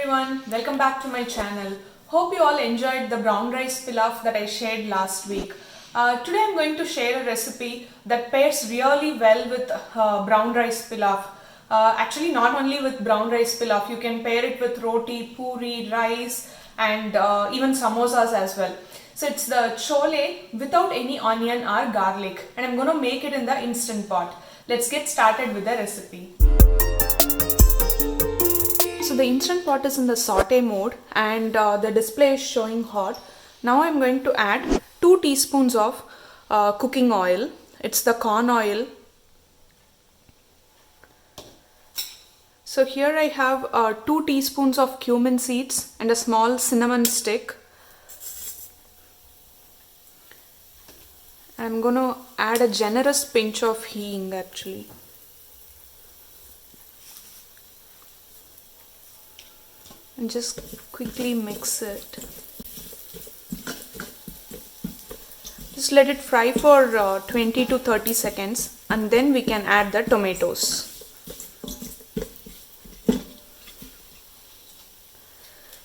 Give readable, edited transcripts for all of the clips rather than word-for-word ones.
everyone, welcome back to my channel. Hope you all enjoyed the brown rice pilaf that I shared last week. Today I'm going to share a recipe that pairs really well with brown rice pilaf. Actually not only with brown rice pilaf, you can pair it with roti, puri, rice and even samosas as well. So it's the chole without any onion or garlic, and I'm going to make it in the instant pot. Let's get started with the recipe. So the instant pot is in the saute mode and the display is showing hot. Now I'm going to add 2 teaspoons of cooking oil. It's the corn oil. So here I have 2 teaspoons of cumin seeds and a small cinnamon stick. I'm going to add a generous pinch of hing actually. And just quickly mix it. Just let it fry for 20 to 30 seconds and then we can add the tomatoes.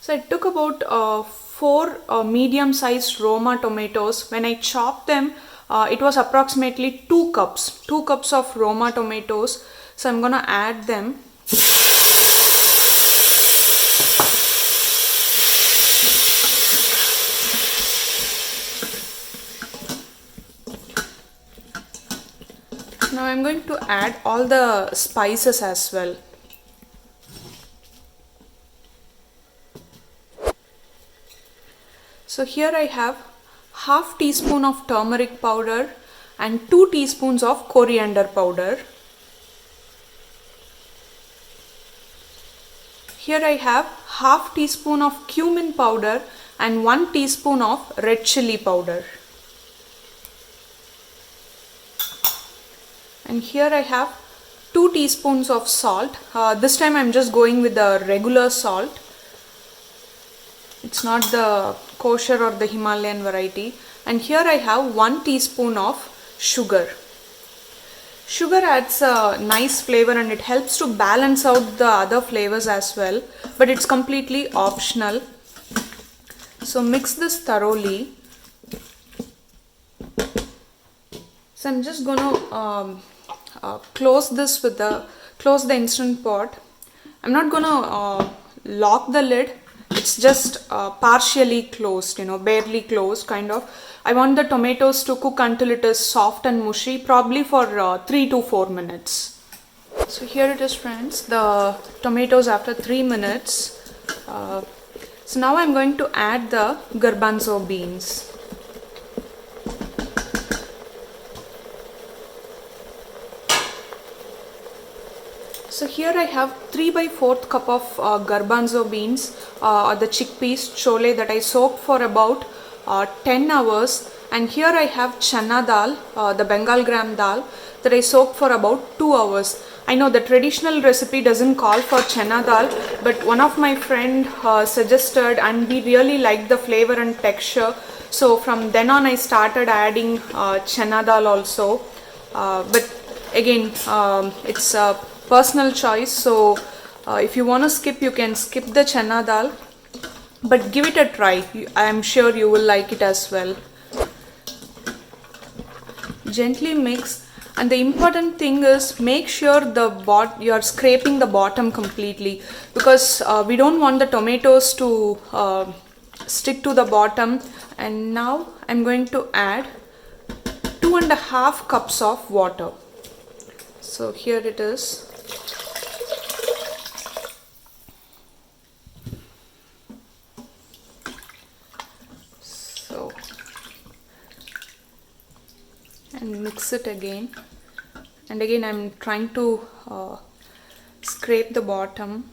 So I took about 4 medium-sized Roma tomatoes. When I chopped them, it was approximately 2 cups of Roma tomatoes. So I'm gonna add them. Now I'm going to add all the spices as well. So here I have half teaspoon of turmeric powder and 2 teaspoons of coriander powder. Here I have half teaspoon of cumin powder and 1 teaspoon of red chili powder. And here I have 2 teaspoons of salt. This time I'm just going with the regular salt. It's not the kosher or the Himalayan variety. And here I have 1 teaspoon of sugar. Sugar adds a nice flavor and it helps to balance out the other flavors as well. But it's completely optional. So mix this thoroughly. So I'm just going to close the instant pot. I'm not gonna lock the lid. It's just partially closed, barely closed kind of. I want the tomatoes to cook until it is soft and mushy, probably for 3 to 4 minutes. So here it is, friends, the tomatoes after 3 minutes. So now I'm going to add the garbanzo beans. So here I have 3/4 cup of garbanzo beans or the chickpeas chole that I soaked for about 10 hours, and here I have channa dal, the Bengal gram dal that I soaked for about 2 hours. I know the traditional recipe doesn't call for channa dal, but one of my friend suggested and we really liked the flavor and texture. So from then on I started adding channa dal also, but again it's a personal choice, so if you want to skip, you can skip the channa dal, but give it a try. I am sure you will like it as well. Gently mix, and the important thing is make sure you are scraping the bottom completely, because we don't want the tomatoes to stick to the bottom. And now I'm going to add 2.5 cups of water. So here it is. And mix it again, and again I'm trying to scrape the bottom.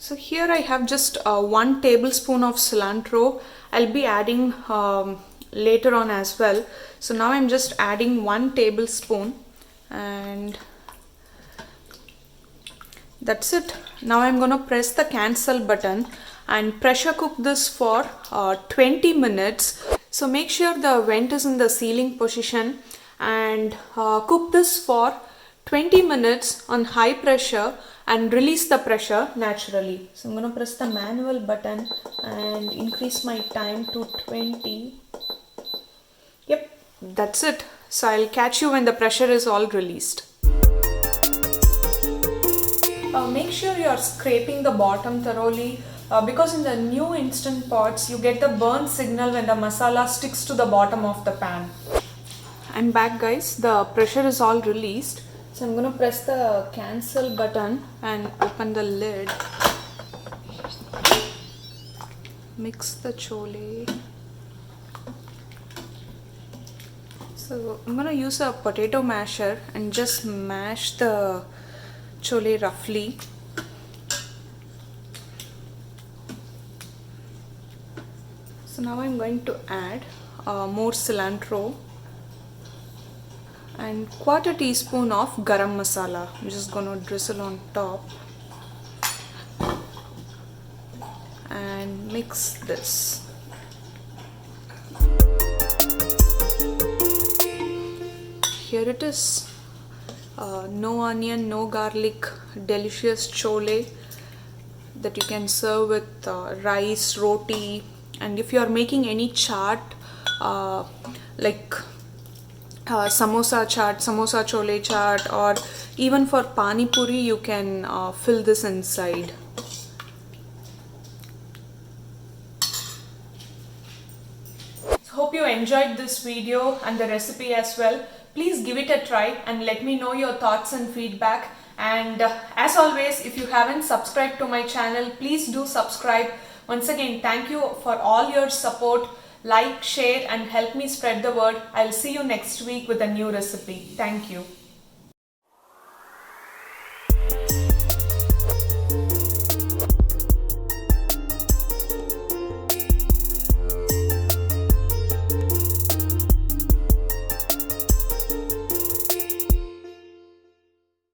So here I have just 1 tablespoon of cilantro. I'll be adding later on as well. So now I'm just adding 1 tablespoon and that's it. Now I'm gonna press the cancel button and pressure cook this for 20 minutes. So make sure the vent is in the sealing position and cook this for 20 minutes on high pressure and release the pressure naturally. So I'm going to press the manual button and increase my time to 20. Yep, that's it. So I'll catch you when the pressure is all released. Make sure you're scraping the bottom thoroughly because in the new instant pots you get the burn signal when the masala sticks to the bottom of the pan. I'm back, guys. The pressure is all released. So I'm going to press the cancel button and open the lid. Mix the chole. So I'm going to use a potato masher and just mash the chole roughly. So now I'm going to add more cilantro and quarter teaspoon of garam masala. I'm just going to drizzle on top and mix this. Here it is. No onion, no garlic, delicious chole that you can serve with rice, roti, and if you are making any chaat like samosa chaat, samosa chole chaat, or even for pani puri, you can fill this inside. Hope you enjoyed this video and the recipe as well. Please give it a try and let me know your thoughts and feedback. And as always, if you haven't subscribed to my channel, please do subscribe. Once again, thank you for all your support. Like, share and help me spread the word. I'll see you next week with a new recipe. Thank you.